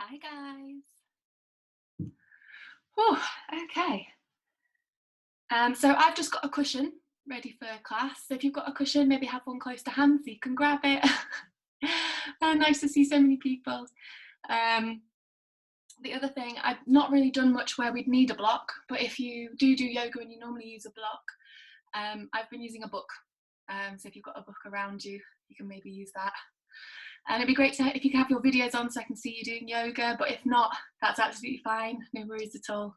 Hi guys. Whew, okay. So I've just got a cushion ready for class. So if you've got a cushion, maybe have one close to hand so you can grab it. Nice to see so many people. Um, the other thing, I've not really done much where we'd need a block, but if you do yoga and you normally use a block, I've been using a book. So if you've got a book around you, you can maybe use that. And it'd be great if you could have your videos on so I can see you doing yoga, but if not, that's absolutely fine, no worries at all.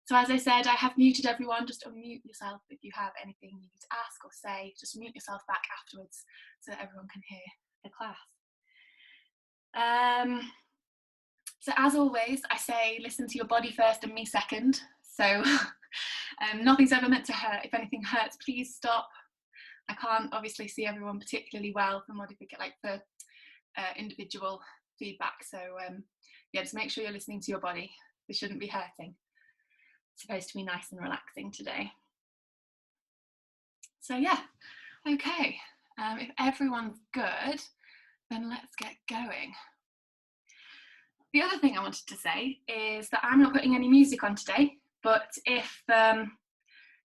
So as I said, I have muted everyone, just unmute yourself if you have anything you need to ask or say, just mute yourself back afterwards so that everyone can hear the class. So as always, I say listen to your body first and me second. So nothing's ever meant to hurt. If anything hurts, please stop. I can't obviously see everyone particularly well from what if we get like for individual feedback. So yeah, just make sure you're listening to your body. This shouldn't be hurting. It's supposed to be nice and relaxing today. So yeah, okay. If everyone's good, then let's get going. The other thing I wanted to say is that I'm not putting any music on today, but if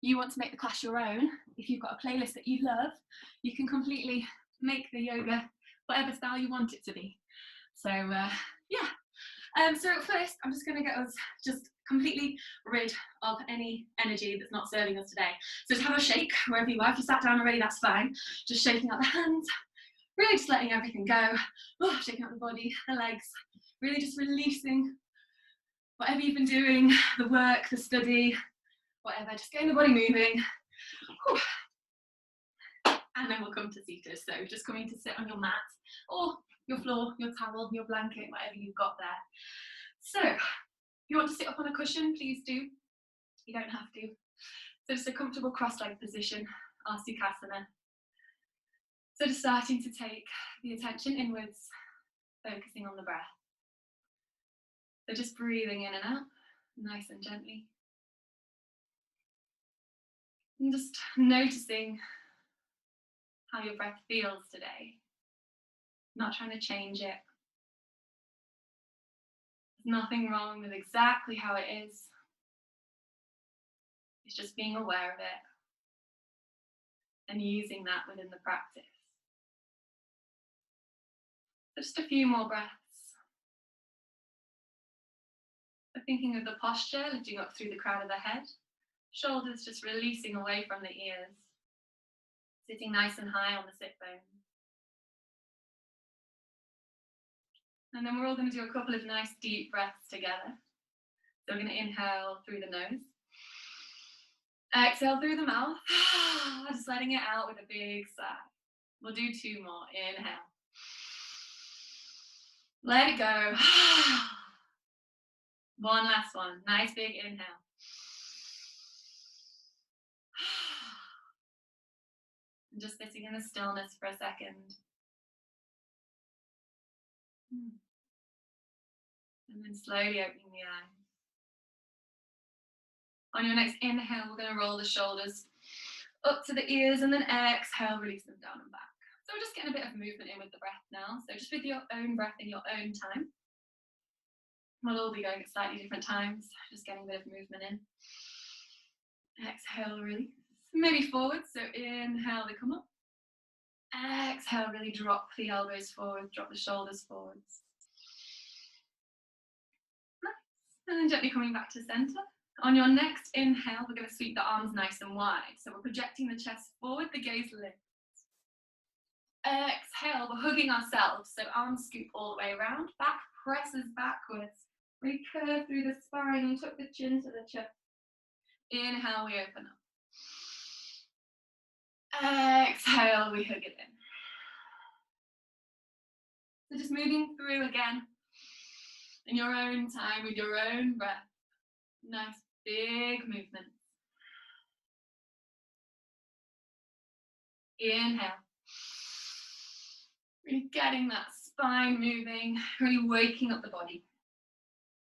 you want to make the class your own, if you've got a playlist that you love, you can completely make the yoga whatever style you want it to be. So yeah. So at first, I'm just going to get us just completely rid of any energy that's not serving us today. So just have a shake wherever you are. If you sat down already, that's fine. Just shaking out the hands, really just letting everything go. Oh, shaking out the body, the legs, really just releasing whatever you've been doing, the work, the study, whatever, just getting the body moving. Whew. And then we'll come to seated. So just coming to sit on your mat or your floor, your towel, your blanket, whatever you've got there. So if you want to sit up on a cushion, please do. You don't have to. So just a comfortable cross-legged position, our Sukhasana. So just starting to take the attention inwards, focusing on the breath. So just breathing in and out, nice and gently. And just noticing how your breath feels today. Not trying to change it. There's nothing wrong with exactly how it is. It's just being aware of it and using that within the practice. So just a few more breaths. So thinking of the posture, lifting up through the crown of the head. Shoulders just releasing away from the ears. Sitting nice and high on the sit bones. And then we're all going to do a couple of nice deep breaths together. So we're going to inhale through the nose. Exhale through the mouth. Just letting it out with a big sigh. We'll do two more. Inhale. Let it go. One last one. Nice big inhale. And just sitting in the stillness for a second. And then slowly opening the eyes. On your next inhale, we're going to roll the shoulders up to the ears, and then exhale, release them down and back. So we're just getting a bit of movement in with the breath now. So just with your own breath in your own time. We'll all be going at slightly different times, just getting a bit of movement in. Exhale, release. Maybe forward, so inhale, they come up. Exhale, really drop the elbows forward, drop the shoulders forwards. Nice. And then gently coming back to center. On your next inhale, we're going to sweep the arms nice and wide. So we're projecting the chest forward, the gaze lifts. Exhale, we're hugging ourselves. So arms scoop all the way around, back presses backwards. We curve through the spine and tuck the chin to the chest. Inhale, we open up. Exhale, we hug it in. So just moving through again in your own time with your own breath. Nice big movement. Inhale. Really getting that spine moving, really waking up the body.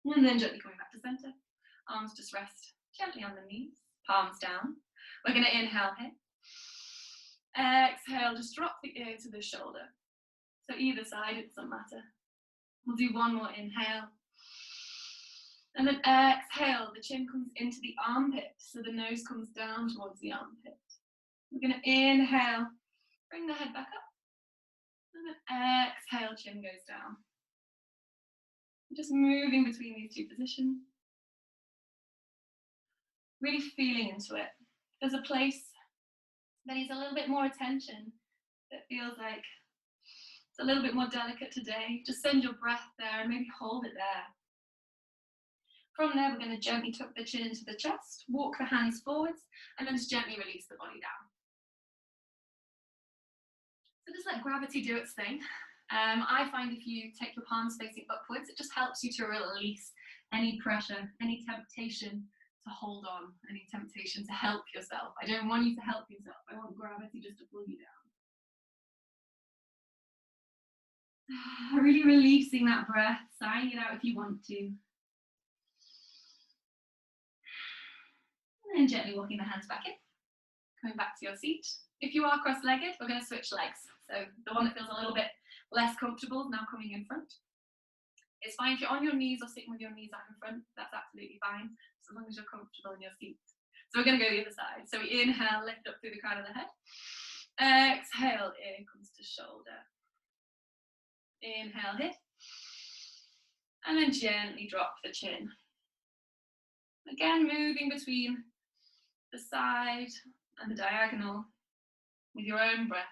And then gently coming back to center. Arms just rest gently on the knees, palms down. We're going to inhale here. Exhale, just drop the ear to the shoulder. So either side, it doesn't matter. We'll do one more inhale. And then exhale, the chin comes into the armpit, so the nose comes down towards the armpit. We're going to inhale, bring the head back up. And then exhale, chin goes down. Just moving between these two positions. Really feeling into it. There's a place that needs a little bit more attention, that feels like it's a little bit more delicate today. Just send your breath there and maybe hold it there. From there, we're going to gently tuck the chin into the chest, walk the hands forwards, and then just gently release the body down. So just let gravity do its thing. I find if you take your palms facing upwards, it just helps you to release any pressure, any temptation to hold on, any temptation to help yourself. I don't want you to help yourself. I want gravity just to pull you down. Really releasing that breath, sighing it out if you want to. And then gently walking the hands back in, coming back to your seat. If you are cross-legged, we're going to switch legs. So the one that feels a little bit less comfortable is now coming in front. It's fine if you're on your knees or sitting with your knees out in front, that's absolutely fine, so long as you're comfortable in your seat. So we're going to go the other side. So we inhale, lift up through the crown of the head. Exhale, ear comes to shoulder. Inhale, hit. And then gently drop the chin. Again, moving between the side and the diagonal with your own breath.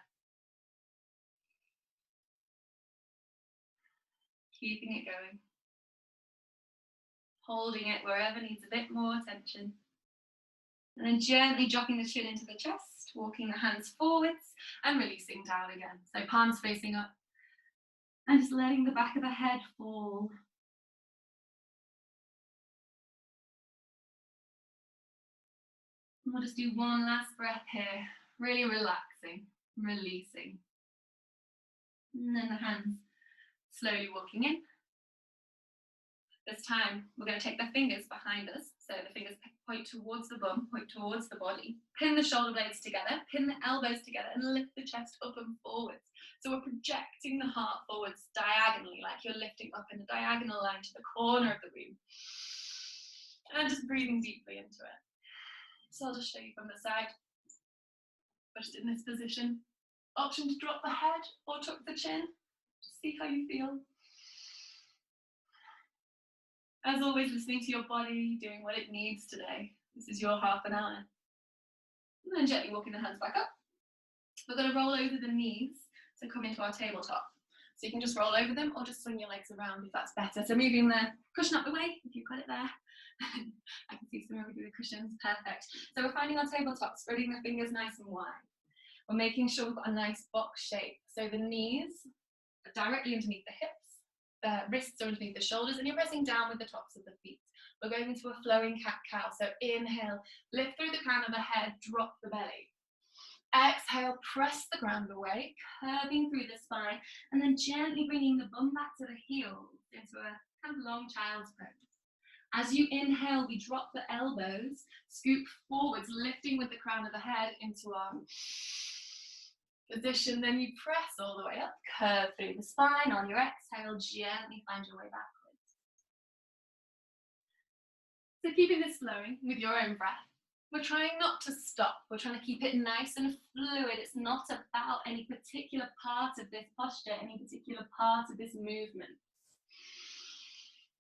Keeping it going. Holding it wherever needs a bit more attention. And then gently dropping the chin into the chest, walking the hands forwards and releasing down again. So palms facing up and just letting the back of the head fall. And we'll just do one last breath here, really relaxing, releasing. And then the hands slowly walking in. This time, we're going to take the fingers behind us. So the fingers point towards the bum, point towards the body. Pin the shoulder blades together, pin the elbows together, and lift the chest up and forwards. So we're projecting the heart forwards diagonally, like you're lifting up in a diagonal line to the corner of the room. And just breathing deeply into it. So I'll just show you from the side. Just in this position. Option to drop the head or tuck the chin. Just see how you feel. As always, listening to your body, doing what it needs today. This is your half an hour. And then gently walking the hands back up. We're going to roll over the knees, so come into our tabletop. So you can just roll over them or just swing your legs around if that's better. So moving the cushion up the way, if you've got it there. I can see some of you with the cushions, perfect. So we're finding our tabletop, spreading the fingers nice and wide. We're making sure we've got a nice box shape. So the knees are directly underneath the hips. The wrists are underneath the shoulders, and you're pressing down with the tops of the feet. We're going into a flowing cat-cow. So inhale, lift through the crown of the head, drop the belly. Exhale, press the ground away, curving through the spine, and then gently bringing the bum back to the heels into a kind of long child's pose. As you inhale, we drop the elbows, scoop forwards, lifting with the crown of the head into our position. Then you press all the way up, curve through the spine. On your exhale, gently find your way backwards. So keeping this flowing with your own breath. We're trying not to stop. We're trying to keep it nice and fluid. It's not about any particular part of this posture, any particular part of this movement.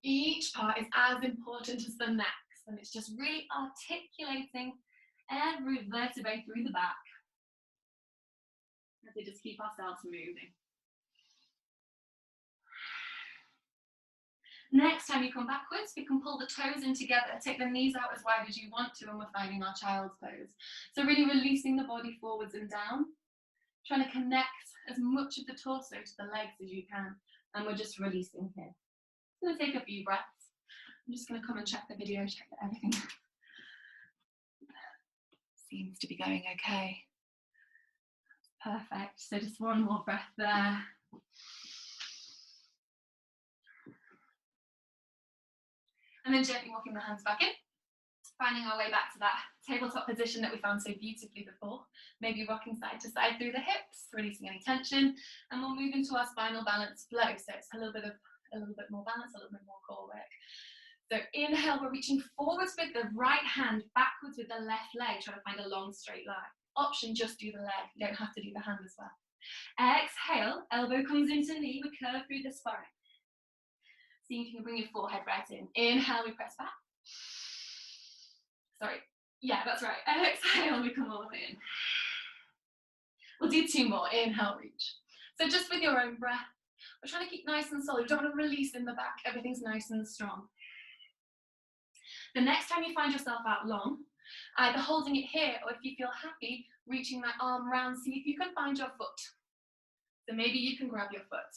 Each part is as important as the next, and it's just really articulating every vertebrae through the back as we just keep ourselves moving. Next time you come backwards, we can pull the toes in together, take the knees out as wide as you want to, and we're finding our child's pose. So really releasing the body forwards and down, trying to connect as much of the torso to the legs as you can, and we're just releasing here. I'm going to take a few breaths. I'm just going to come and check the video, check that everything seems to be going okay. Perfect. So just one more breath there. And then gently walking the hands back in, finding our way back to that tabletop position that we found so beautifully before. Maybe rocking side to side through the hips, releasing any tension, and we'll move into our spinal balance flow. So it's a little bit of a little bit more balance, a little bit more core work. So inhale, we're reaching forwards with the right hand, backwards with the left leg, trying to find a long straight line. Option, just do the leg. You don't have to do the hand as well. Exhale, elbow comes into knee, we curve through the spine. See if you can bring your forehead right in. Inhale, we press back. Sorry. Yeah, that's right. Exhale, we come all the way in. We'll do 2 more. Inhale, reach. So just with your own breath, we're trying to keep nice and solid. We don't want to release in the back. Everything's nice and strong. The next time you find yourself out long, either holding it here, or if you feel happy, reaching that arm round, see if you can find your foot. So maybe you can grab your foot.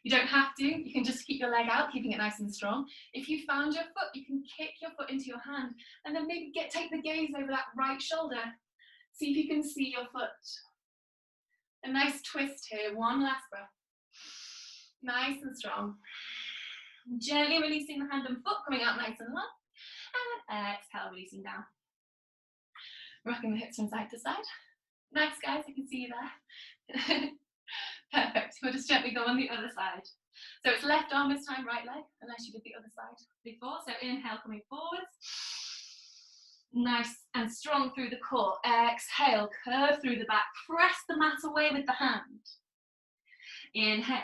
You don't have to, you can just keep your leg out, keeping it nice and strong. If you found your foot, you can kick your foot into your hand, and then maybe take the gaze over that right shoulder. See if you can see your foot. A nice twist here, one last breath. Nice and strong. Gently releasing the hand and foot, coming out nice and long. And exhale, releasing down. Rocking the hips from side to side. Nice, guys, I can see you there. Perfect. We'll just gently go on the other side. So it's left arm this time, right leg, unless you did the other side before. So inhale, coming forwards. Nice and strong through the core. Exhale, curve through the back. Press the mat away with the hand. Inhale.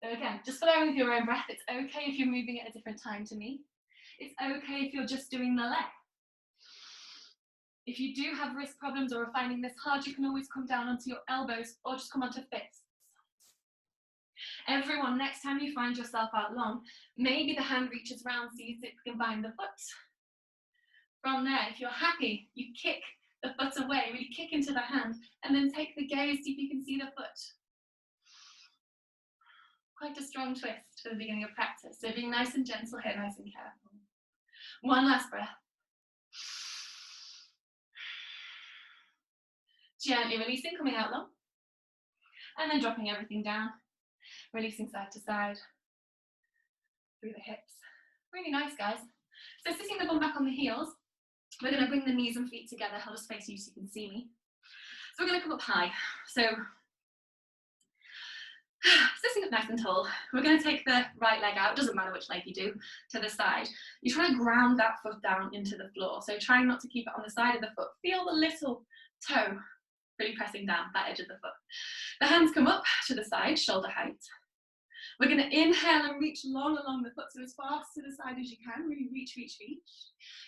So again, just flowing with your own breath. It's okay if you're moving at a different time to me. It's okay if you're just doing the leg. If you do have wrist problems or are finding this hard, you can always come down onto your elbows or just come onto fists. Everyone, next time you find yourself out long, maybe the hand reaches round, sees if you can find the foot. From there, if you're happy, you kick the foot away, really kick into the hand, and then take the gaze, see if you can see the foot. Quite a strong twist for the beginning of practice. So being nice and gentle here, nice and careful. One last breath. Gently releasing, coming out long. And then dropping everything down. Releasing side to side. Through the hips. Really nice, guys. So sitting the bum back on the heels, we're going to bring the knees and feet together. I'll just face you so you can see me. So we're going to come up high. So sitting up nice and tall, we're going to take the right leg out, doesn't matter which leg you do, to the side. You try to ground that foot down into the floor, so trying not to keep it on the side of the foot. Feel the little toe really pressing down that edge of the foot. The hands come up to the side, shoulder height. We're going to inhale and reach long along the foot, so as fast to the side as you can, really reach, reach, reach.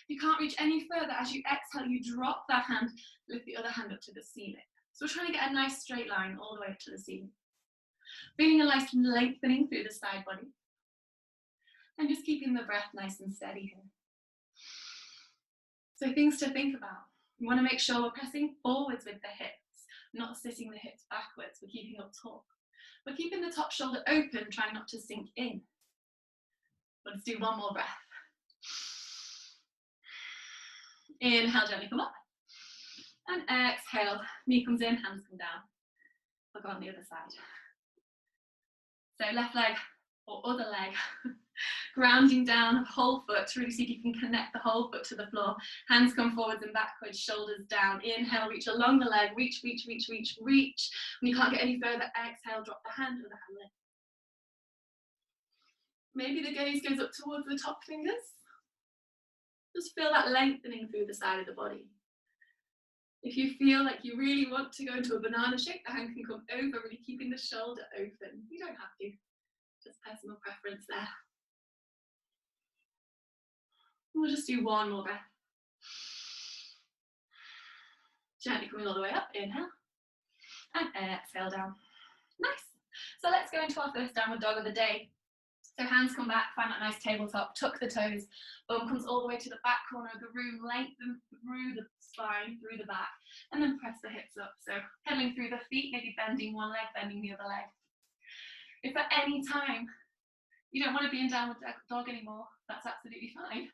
You can't reach any further. As you exhale, you drop that hand, lift the other hand up to the ceiling. So we're trying to get a nice straight line all the way up to the ceiling. Feeling a nice lengthening through the side body. And just keeping the breath nice and steady here. So things to think about. You want to make sure we're pressing forwards with the hips, not sitting the hips backwards. We're keeping up tall. We're keeping the top shoulder open, trying not to sink in. Let's do one more breath. Inhale, gently come up. And exhale, knee comes in, hands come down. We'll go on the other side. So left leg or other leg, grounding down, whole foot, to really see if you can connect the whole foot to the floor. Hands come forwards and backwards, shoulders down. Inhale, reach along the leg, reach, reach, reach, reach, reach. When you can't get any further, exhale, drop the hand or the hand lift. Maybe the gaze goes up towards the top fingers. Just feel that lengthening through the side of the body. If you feel like you really want to go into a banana shape, the hand can come over, really keeping the shoulder open. You don't have to, just personal preference there. We'll just do one more breath. Gently coming all the way up, inhale, and exhale down. Nice. So let's go into our first downward dog of the day. So hands come back, find that nice tabletop, tuck the toes, bum comes all the way to the back corner of the room, lengthen through the spine, through the back, and then press the hips up. So pedaling through the feet, maybe bending one leg, bending the other leg. If at any time you don't want to be in downward dog anymore, that's absolutely fine.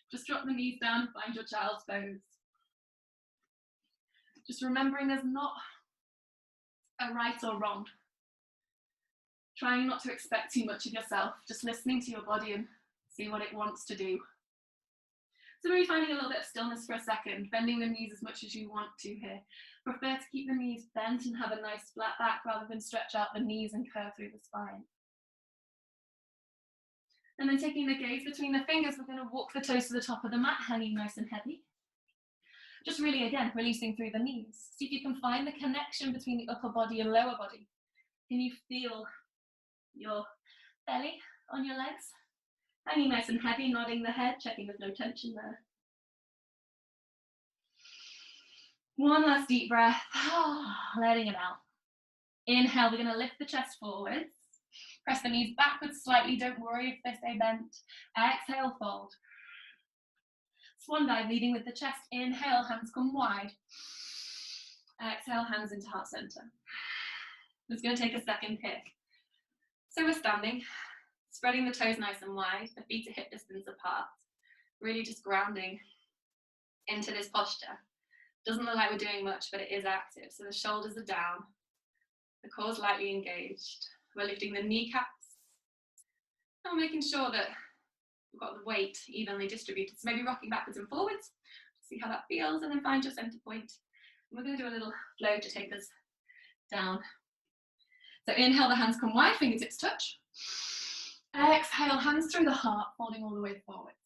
Just drop the knees down and find your child's pose. Just remembering there's not a right or wrong. Trying not to expect too much of yourself, just listening to your body and see what it wants to do. So maybe finding a little bit of stillness for a second, bending the knees as much as you want to here. Prefer to keep the knees bent and have a nice flat back rather than stretch out the knees and curve through the spine. And then taking the gaze between the fingers, we're going to walk the toes to the top of the mat, hanging nice and heavy. Just really, again, releasing through the knees. See if you can find the connection between the upper body and lower body. Can you feel your belly on your legs? Hanging nice and heavy, nodding the head, checking there's no tension there. One last deep breath, letting it out. Inhale, we're going to lift the chest forwards. Press the knees backwards slightly, don't worry if they stay bent. Exhale, fold. Swan dive, leading with the chest. Inhale, hands come wide. Exhale, hands into heart center. It's going to take a second here. So we're standing, spreading the toes nice and wide, the feet are hip distance apart. Really just grounding into this posture. Doesn't look like we're doing much, but it is active. So the shoulders are down, the core's lightly engaged. We're lifting the kneecaps. And we're making sure that we've got the weight evenly distributed. So maybe rocking backwards and forwards, see how that feels, and then find your center point. And we're going to do a little flow to take us down. So inhale, the hands come wide, fingertips touch. Exhale, hands through the heart, folding all the way forwards.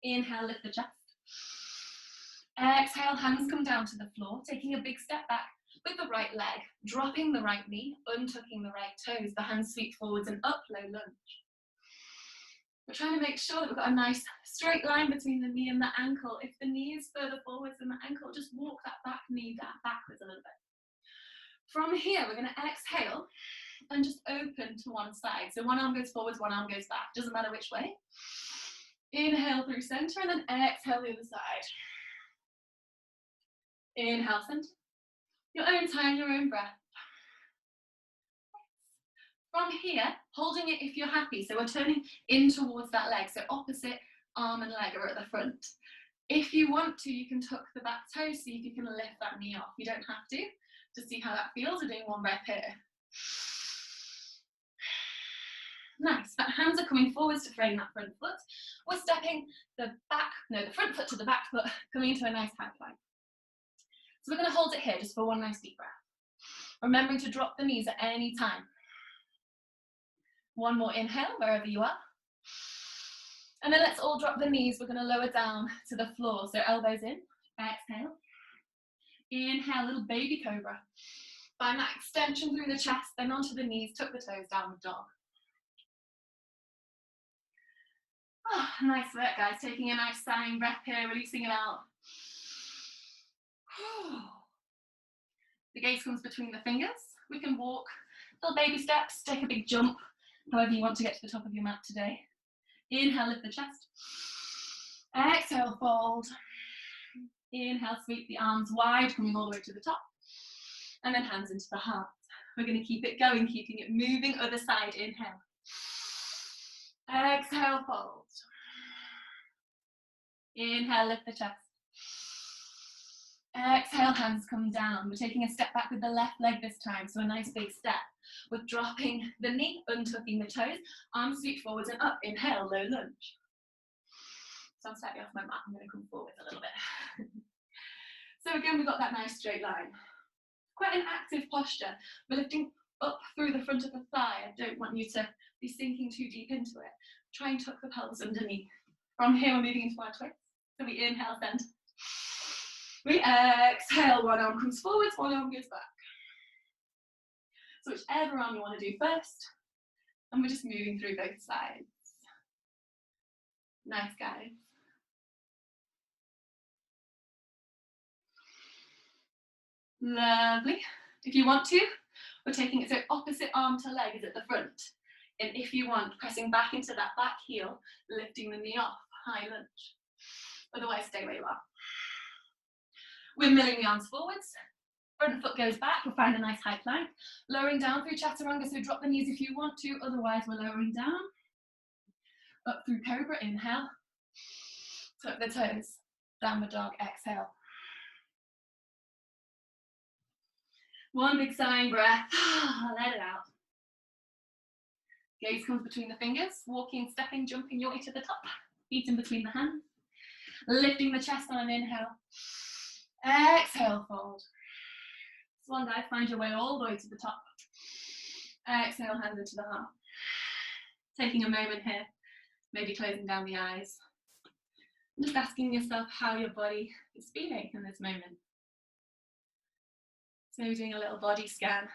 Inhale, lift the chest. Exhale, hands come down to the floor, taking a big step back with the right leg, dropping the right knee, untucking the right toes, the hands sweep forwards and up, low lunge. We're trying to make sure that we've got a nice straight line between the knee and the ankle. If the knee is further forwards than the ankle, just walk that back knee down backwards a little bit. From here, we're going to exhale and just open to one side. So one arm goes forwards, one arm goes back. Doesn't matter which way. Inhale through center and then exhale the other side. Inhale, center. Your own time, your own breath. From here, holding it if you're happy. So we're turning in towards that leg. So opposite arm and leg are at the front. If you want to, you can tuck the back toe, see if you can lift that knee off. You don't have to. Just see how that feels. We're doing one breath here. Nice. But hands are coming forwards to frame that front foot. We're stepping the front foot to the back foot, coming into a nice high plank. So we're going to hold it here just for one nice deep breath. Remembering to drop the knees at any time. One more inhale, wherever you are. And then let's all drop the knees. We're going to lower down to the floor. So elbows in, exhale. Inhale, little baby cobra. Find that extension through the chest, then onto the knees, tuck the toes, downward dog. Oh, nice work, guys. Taking a nice sighing breath here, releasing it out. The gaze comes between the fingers. We can walk little baby steps, take a big jump, however you want to get to the top of your mat today. Inhale, lift the chest. Exhale, fold. Inhale, sweep the arms wide, coming all the way to the top. And then hands into the heart. We're going to keep it going, keeping it moving. Other side, inhale. Exhale, fold. Inhale, lift the chest. Exhale, hands come down. We're taking a step back with the left leg this time, so a nice big step. We're dropping the knee, untucking the toes, arms sweep forwards and up. Inhale, low lunge. So I'm slightly off my mat, I'm going to come forwards a little bit. So again, we've got that nice straight line. Quite an active posture. We're lifting up through the front of the thigh. I don't want you to be sinking too deep into it. Try and tuck the pelvis underneath. From here, we're moving into our twists. So we inhale, center. We exhale, one arm comes forwards, one arm goes back. So whichever arm you want to do first, and we're just moving through both sides. Nice, guys. Lovely. If you want to, we're taking it so opposite arm to leg is at the front. And if you want, pressing back into that back heel, lifting the knee off, high lunge. Otherwise, stay where you are. We're milling the arms forwards. Front foot goes back. We'll find a nice high plank. Lowering down through chaturanga, so drop the knees if you want to. Otherwise, we're lowering down. Up through cobra, inhale. Tuck the toes. Downward dog, exhale. One big sighing breath. Let it out. Gaze comes between the fingers. Walking, stepping, jumping your way to the top. Feet in between the hands. Lifting the chest on an inhale. Exhale, fold. Swan dive, find your way all the way to the top. Exhale, hands into the heart. Taking a moment here, maybe closing down the eyes. Just asking yourself how your body is feeling in this moment. So maybe doing a little body scan.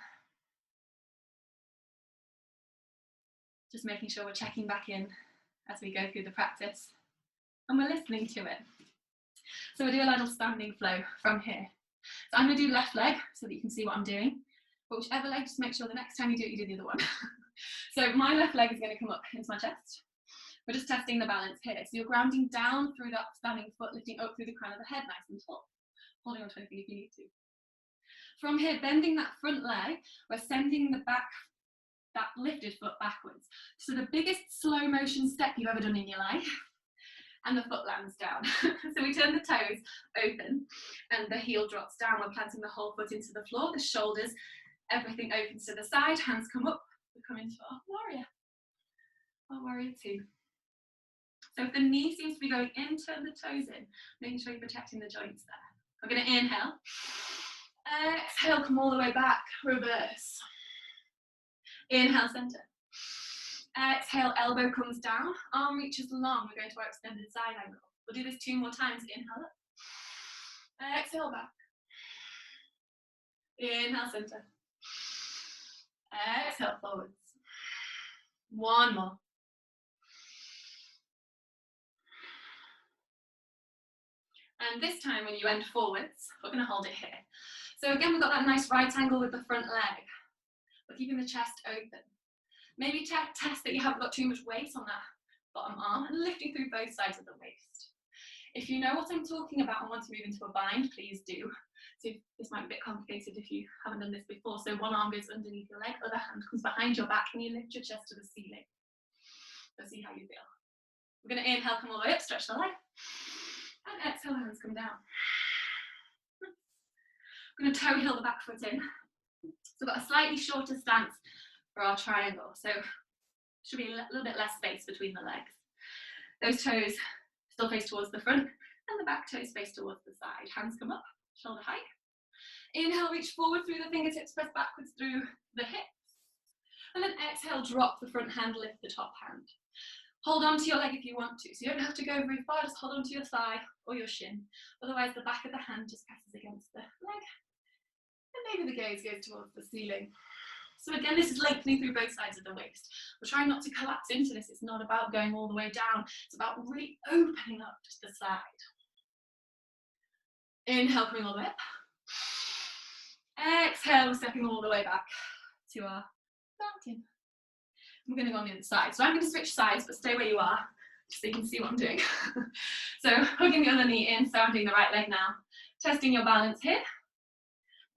Just making sure we're checking back in as we go through the practice. And we're listening to it. So we'll do a little standing flow from here. So I'm going to do left leg so that you can see what I'm doing. But whichever leg, just make sure the next time you do it, you do the other one. So my left leg is going to come up into my chest. We're just testing the balance here. So you're grounding down through that standing foot, lifting up through the crown of the head, nice and tall. Holding on to anything if you need to. From here, bending that front leg, we're sending the back, that lifted foot backwards. So the biggest slow motion step you've ever done in your life. And the foot lands down. So we turn the toes open and the heel drops down. We're planting the whole foot into the floor, the shoulders, everything opens to the side, hands come up, we come into our warrior. Our warrior two. So if the knee seems to be going in, turn the toes in, making sure you're protecting the joints there. We're going to inhale. Exhale, come all the way back, reverse. Inhale, center. Exhale, elbow comes down, arm reaches long. We're going to our extended side angle. We'll do this 2 more times. Inhale up. Exhale back. Inhale, center. Exhale, forwards. 1 more. And this time when you end forwards, we're going to hold it here. So again, we've got that nice right angle with the front leg. We're keeping the chest open. Maybe test that you haven't got too much weight on that bottom arm and lifting through both sides of the waist. If you know what I'm talking about and want to move into a bind, please do. So this might be a bit complicated if you haven't done this before. So one arm goes underneath your leg, other hand comes behind your back and you lift your chest to the ceiling. So see how you feel. We're going to inhale, come all the way up, stretch the leg. And exhale, hands come down. We're going to toe heel the back foot in. So we've got a slightly shorter stance for our triangle. So should be a little bit less space between the legs. Those toes still face towards the front and the back toes face towards the side. Hands come up, shoulder height. Inhale, reach forward through the fingertips, press backwards through the hips. And then exhale, drop the front hand, lift the top hand. Hold on to your leg if you want to. So you don't have to go very far, just hold on to your thigh or your shin. Otherwise the back of the hand just presses against the leg. And maybe the gaze goes towards the ceiling. So again, this is lengthening through both sides of the waist. We're trying not to collapse into this. It's not about going all the way down. It's about really opening up to the side. Inhale, coming all the way up. Exhale, stepping all the way back to our mountain. We're going to go on the other side. So I'm going to switch sides, but stay where you are, just so you can see what I'm doing. So hooking the other knee in, so I'm doing the right leg now. Testing your balance here.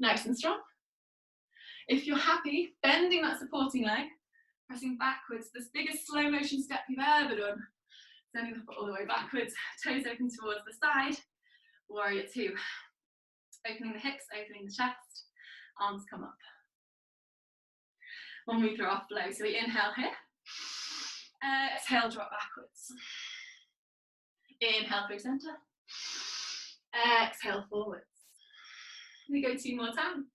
Nice and strong. If you're happy, bending that supporting leg, pressing backwards, this biggest slow motion step you've ever done. Sending the foot all the way backwards, toes open towards the side, warrior two. Opening the hips, opening the chest, arms come up. We'll move through our flow. So we inhale here, exhale, drop backwards. Inhale through center, exhale forwards. We go 2 more times.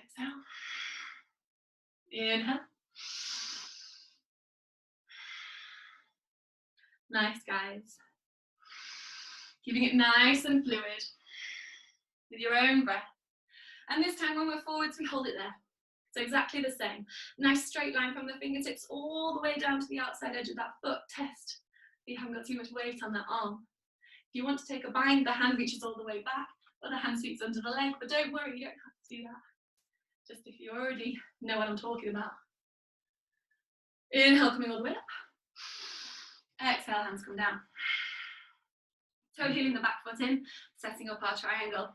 Exhale. Inhale. Nice, guys. Keeping it nice and fluid with your own breath. And this time when we're forwards, we hold it there. So exactly the same. Nice straight line from the fingertips all the way down to the outside edge of that foot. Test that you haven't got too much weight on that arm. If you want to take a bind, the hand reaches all the way back, other hand sweeps under the leg, but don't worry, you don't have to do that. Just if you already know what I'm talking about. Inhale, coming all the way up. Exhale, hands come down. Toe heeling the back foot in, setting up our triangle.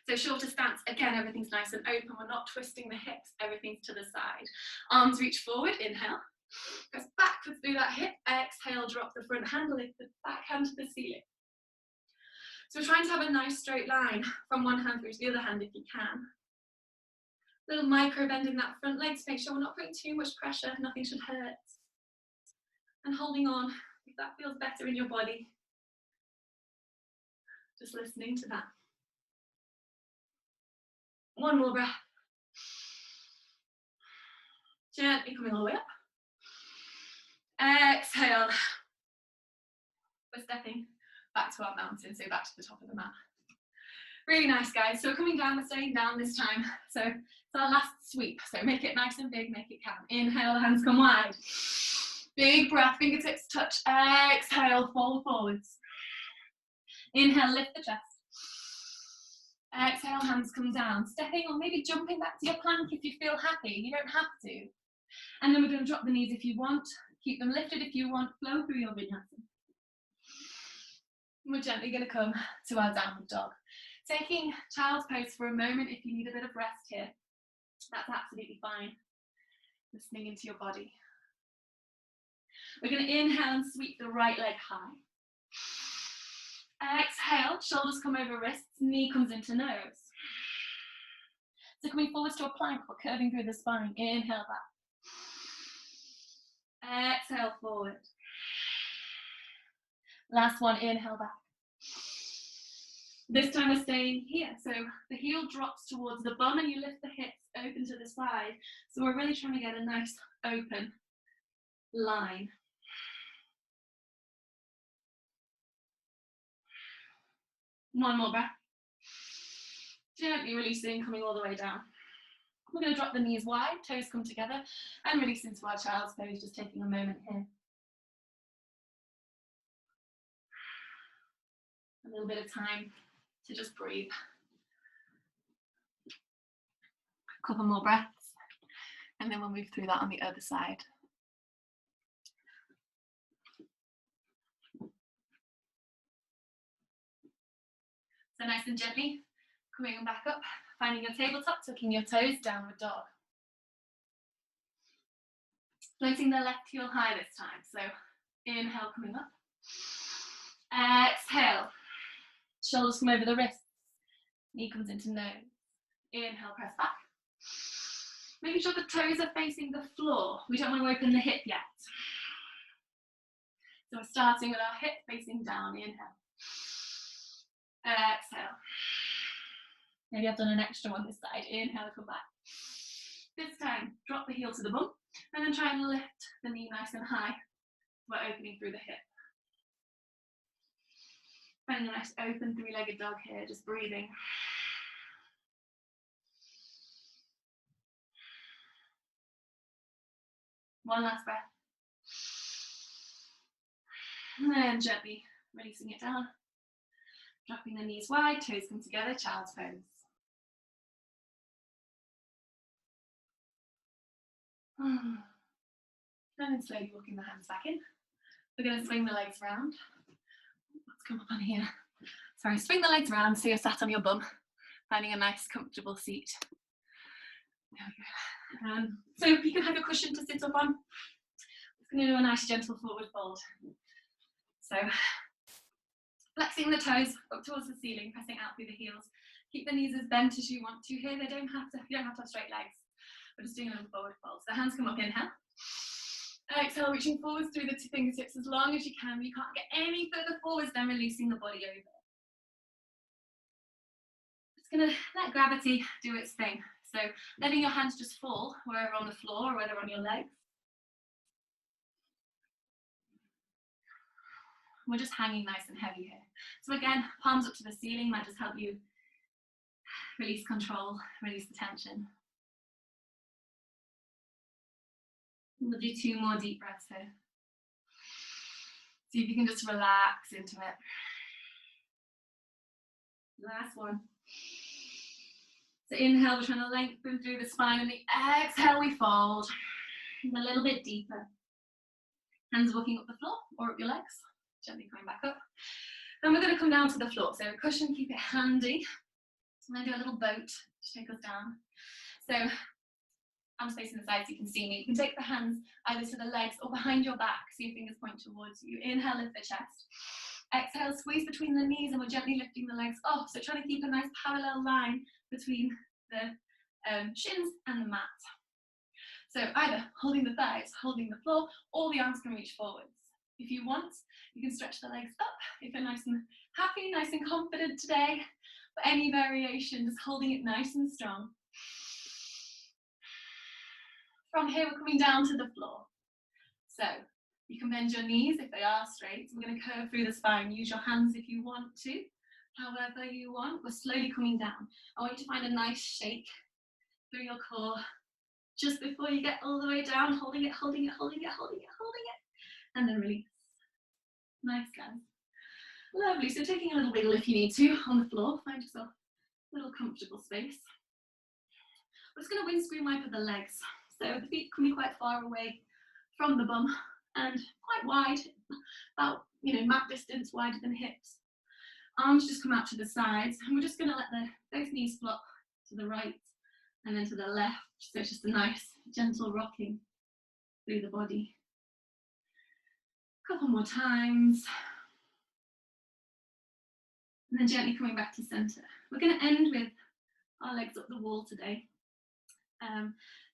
So shorter stance, again, everything's nice and open. We're not twisting the hips, everything's to the side. Arms reach forward, inhale. Press backwards through that hip. Exhale, drop the front hand, lift the back hand to the ceiling. So we're trying to have a nice straight line from one hand through to the other hand if you can. Little micro bend in that front leg to make sure we're not putting too much pressure, nothing should hurt. And holding on, if that feels better in your body. Just listening to that. One more breath. Gently coming all the way up. Exhale. We're stepping back to our mountain, so back to the top of the mat. Really nice, guys. So we're coming down, we're staying down this time. So it's our last sweep. So make it nice and big, make it count. Inhale, hands come wide. Big breath, fingertips touch. Exhale, fold forwards. Inhale, lift the chest. Exhale, hands come down. Stepping or maybe jumping back to your plank if you feel happy. You don't have to. And then we're going to drop the knees if you want. Keep them lifted if you want. Flow through your vinyasa. We're gently going to come to our downward dog. Taking child's pose for a moment if you need a bit of rest here. That's absolutely fine. Listening into your body. We're going to inhale and sweep the right leg high. Exhale, shoulders come over wrists, knee comes into nose. So coming forwards to a plank, but curving through the spine. Inhale back. Exhale forward. Last one, inhale back. This time we're staying here. So the heel drops towards the bum and you lift the hips open to the side. So we're really trying to get a nice open line. One more breath. Gently releasing, coming all the way down. We're going to drop the knees wide, toes come together, and release into our child's pose, just taking a moment here. A little bit of time to just breathe. A couple more breaths, and then we'll move through that on the other side. So nice and gently, coming back up, finding your tabletop, tucking your toes, downward dog. Floating the left heel high this time. So inhale, coming up. Exhale. Shoulders come over the wrists. Knee comes into nose. Inhale, press back. Making sure the toes are facing the floor. We don't want to open the hip yet. So we're starting with our hip facing down. Inhale. Exhale. Maybe I've done an extra one this side. Inhale, come back. This time, drop the heel to the bum, and then try and lift the knee nice and high. We're opening through the hip. Finding a nice open three-legged dog here, just breathing. One last breath. And then gently releasing it down. Dropping the knees wide, toes come together, child's pose. And then slowly walking the hands back in. We're going to swing the legs round. Let's come up on here. Sorry, swing the legs round so you're sat on your bum, finding a nice comfortable seat. There we go. So you can have a cushion to sit up on. It's going to do a nice gentle forward fold. So flexing the toes up towards the ceiling, pressing out through the heels. Keep the knees as bent as you want to here. You don't have to have straight legs. We're just doing a little forward fold. So hands come up, inhale. Exhale, reaching forwards through the fingertips as long as you can. You can't get any further forwards, then releasing the body over. Just gonna let gravity do its thing. So letting your hands just fall wherever on the floor or whether on your legs. We're just hanging nice and heavy here. So again, palms up to the ceiling might just help you release control, release the tension. We'll do 2 more deep breaths here. See if you can just relax into it. Last one. So inhale, we're trying to lengthen through the spine, and the exhale, we fold. And a little bit deeper. Hands walking up the floor or up your legs. Gently coming back up. Then we're going to come down to the floor. So cushion, keep it handy. And then do a little boat to take us down. So I'm facing the side so you can see me. You can take the hands either to the legs or behind your back so your fingers point towards you. Inhale, lift the chest. Exhale, squeeze between the knees, and we're gently lifting the legs off. So trying to keep a nice parallel line between the shins and the mat. So either holding the thighs, holding the floor, or the arms can reach forwards. If you want, you can stretch the legs up if you're nice and happy, nice and confident today. For any variation, just holding it nice and strong. From here, we're coming down to the floor. So you can bend your knees if they are straight. We're going to curve through the spine. Use your hands if you want to, however you want. We're slowly coming down. I want you to find a nice shake through your core just before you get all the way down, holding it, holding it, holding it, holding it, holding it, and then release. Nice, guys. Lovely. So taking a little wiggle if you need to on the floor. Find yourself a little comfortable space. We're just going to windscreen wiper the legs. So the feet can be quite far away from the bum and quite wide, about mat distance wider than hips. Arms just come out to the sides, and we're just going to let those knees flop to the right and then to the left. So it's just a nice gentle rocking through the body. A couple more times. And then gently coming back to center. We're going to end with our legs up the wall today.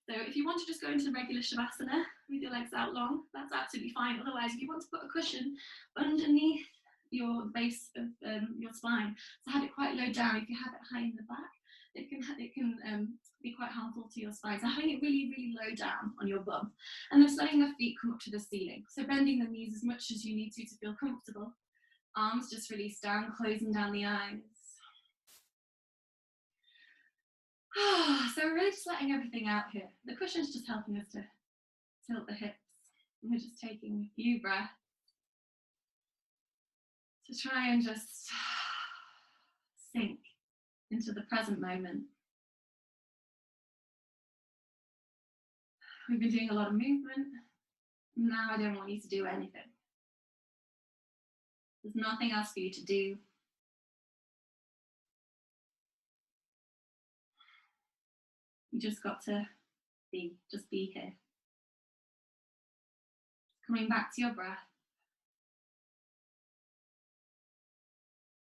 So if you want to just go into regular Shavasana with your legs out long, that's absolutely fine. Otherwise, if you want to put a cushion underneath your base of your spine, so have it quite low down. If you have it high in the back, it can be quite harmful to your spine. So having it really, really low down on your bum, and then just letting the feet come up to the ceiling. So bending the knees as much as you need to feel comfortable. Arms just release down, closing down the eyes. So we're really just letting everything out here. The cushion's just helping us to tilt the hips. And we're just taking a few breaths to try and just sink into the present moment. We've been doing a lot of movement. Now I don't want you to do anything. There's nothing else for you to do. You just got to just be here. Coming back to your breath.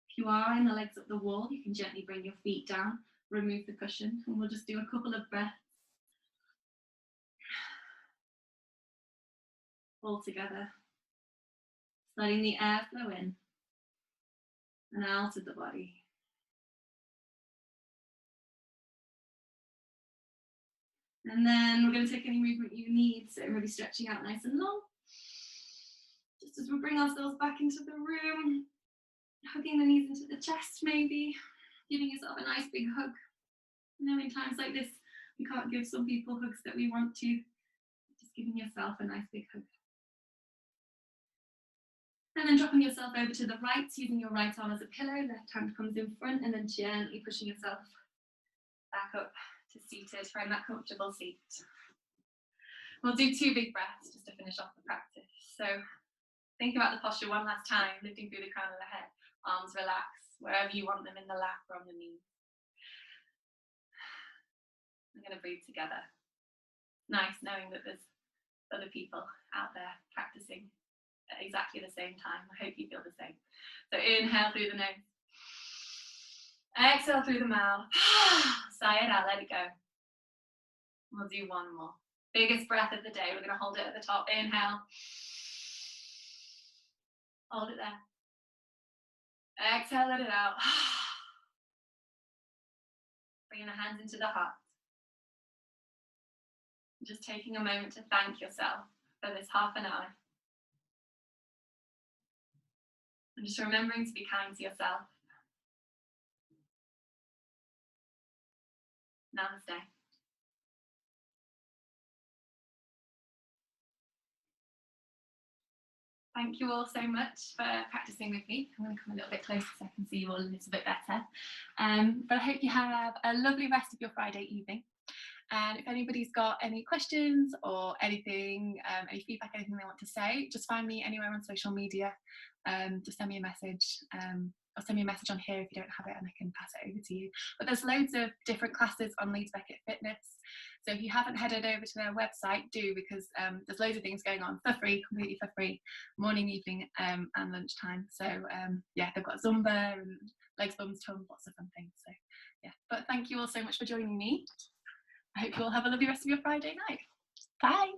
If you are in the legs up the wall, you can gently bring your feet down, remove the cushion, and we'll just do a couple of breaths all together. Letting the air flow in and out of the body. And then we're going to take any movement you need, so really stretching out nice and long. Just as we bring ourselves back into the room, hugging the knees into the chest maybe, giving yourself a nice big hug. In times like this, we can't give some people hugs that we want to. Just giving yourself a nice big hug. And then dropping yourself over to the right, using your right arm as a pillow, left hand comes in front, and then gently pushing yourself back up to seated. Find that comfortable seat. We'll do 2 big breaths just to finish off the practice. So think about the posture one last time, lifting through the crown of the head, arms relax, wherever you want them, in the lap or on the knees. We're going to breathe together. Nice knowing that there's other people out there practicing at exactly the same time. I hope you feel the same. So inhale through the nose. Exhale through the mouth. Sigh it out, let it go. We'll do one more. Biggest breath of the day. We're going to hold it at the top. Inhale. Hold it there. Exhale, let it out. Bringing the hands into the heart. Just taking a moment to thank yourself for this half an hour. And just remembering to be kind to yourself. Namaste. Thank you all so much for practicing with me. I'm going to come a little bit closer so I can see you all a little bit better. But I hope you have a lovely rest of your Friday evening. And if anybody's got any questions or anything, any feedback, anything they want to say, just find me anywhere on social media. Just send me a message. Or send me a message on here if you don't have it, and I can pass it over to you. But there's loads of different classes on Leeds Beckett Fitness. So if you haven't headed over to their website, do, because there's loads of things going on for free, completely for free, morning, evening, and lunchtime. So yeah, they've got Zumba and legs, bums, tums, lots of fun things. So yeah, but thank you all so much for joining me. I hope you all have a lovely rest of your Friday night. Bye.